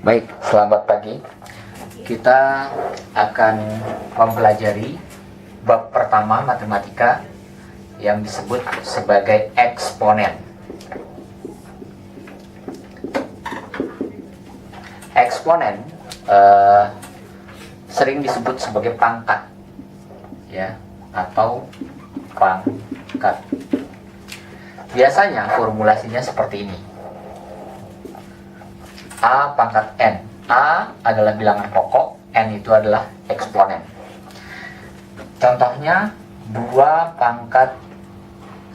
Baik, selamat pagi. Kita akan mempelajari bab pertama matematika yang disebut sebagai eksponen. Eksponen sering disebut sebagai pangkat, ya, atau pangkat. Biasanya formulasinya seperti ini. A pangkat N. A adalah bilangan pokok, N itu adalah eksponen. Contohnya 2 pangkat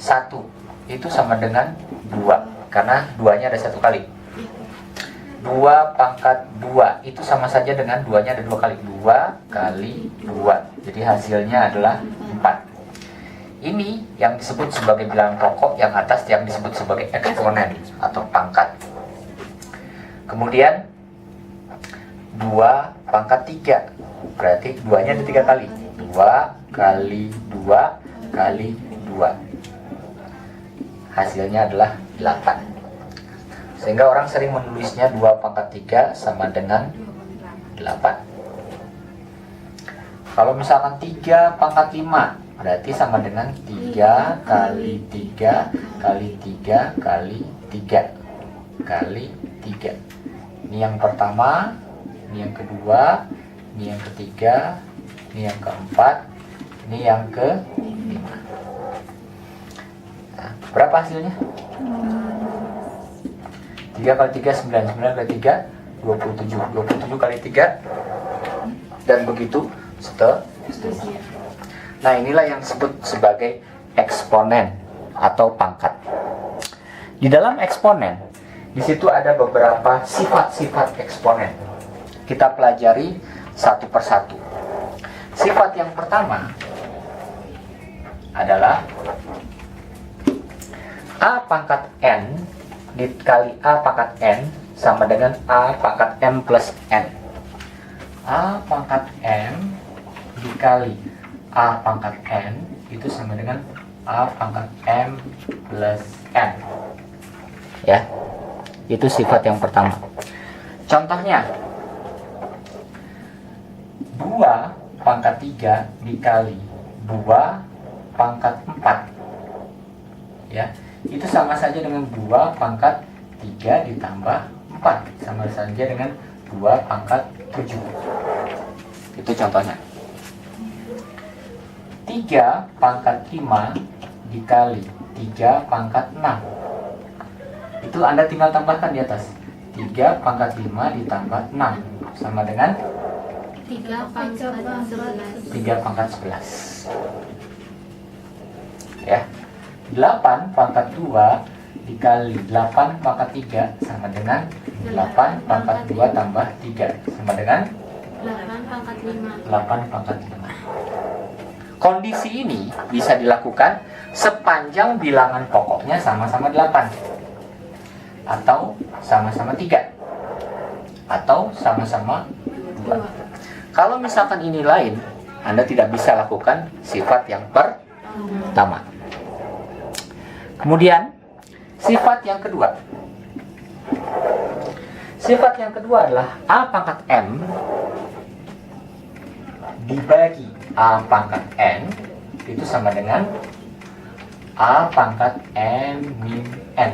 1 itu sama dengan 2, karena 2-nya ada 1 kali. 2 pangkat 2 itu sama saja dengan 2-nya ada 2 kali. 2 kali 2, jadi hasilnya adalah 4. Ini yang disebut sebagai bilangan pokok, yang atas yang disebut sebagai eksponen atau pangkat. Kemudian 2 pangkat 3, berarti 2-nya ada 3 kali. 2 kali 2 kali 2, hasilnya adalah 8. Sehingga orang sering menulisnya 2 pangkat 3 sama dengan 8. Kalau misalkan 3 pangkat 5, berarti sama dengan 3 kali 3 kali 3 kali 3 kali 3. Ini yang pertama, ini yang kedua, ini yang ketiga, ini yang keempat, ini yang kelima. Nah, berapa hasilnya? 3 kali 3, 9. 9 kali 3, 27. 27 kali 3, dan begitu seterusnya. Nah, inilah yang disebut sebagai eksponen atau pangkat. Di dalam eksponen, di situ ada beberapa sifat-sifat eksponen. Kita pelajari satu persatu. Sifat yang pertama adalah A pangkat N dikali A pangkat N sama dengan A pangkat M plus N. A pangkat M dikali A pangkat N itu sama dengan A pangkat M plus N. Ya, itu sifat yang pertama. Contohnya 2 pangkat 3 dikali 2 pangkat 4, ya, itu sama saja dengan 2 pangkat 3 ditambah 4, sama saja dengan 2 pangkat 7. Itu contohnya. 3 pangkat 5 dikali 3 pangkat 6, itu Anda tinggal tambahkan di atas. 3 pangkat 5 ditambah 6 sama dengan 3 pangkat 11. 3 pangkat 11. Ya. 8 pangkat 2 dikali 8 pangkat 3 sama dengan 8 pangkat 2 tambah 3 sama dengan 8 pangkat 5. 8 pangkat 5. Kondisi ini bisa dilakukan sepanjang bilangan pokoknya sama-sama 8, atau sama-sama 3, atau sama-sama 2. Kalau misalkan ini lain, Anda tidak bisa lakukan sifat yang pertama. Kemudian sifat yang kedua. Sifat yang kedua adalah A pangkat M dibagi A pangkat N itu sama dengan A pangkat M min N,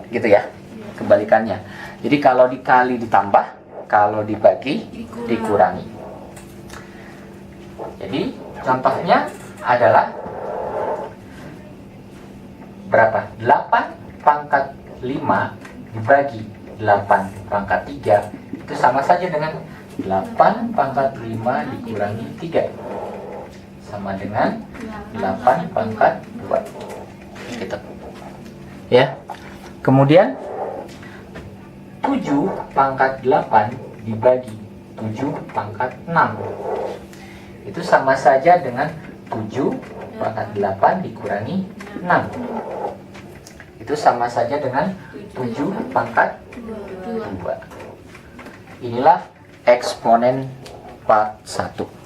gitu ya, kebalikannya. Jadi kalau dikali ditambah, kalau dibagi dikurangi. Jadi contohnya adalah berapa? 8 pangkat 5 dibagi 8 pangkat 3 itu sama saja dengan 8 pangkat 5 dikurangi 3 sama dengan 8 pangkat 2. Gitu. Ya. Kemudian 7 pangkat 8 dibagi 7 pangkat 6 itu sama saja dengan 7 pangkat 8 dikurangi 6, itu sama saja dengan 7 pangkat 2. Inilah eksponen part 1.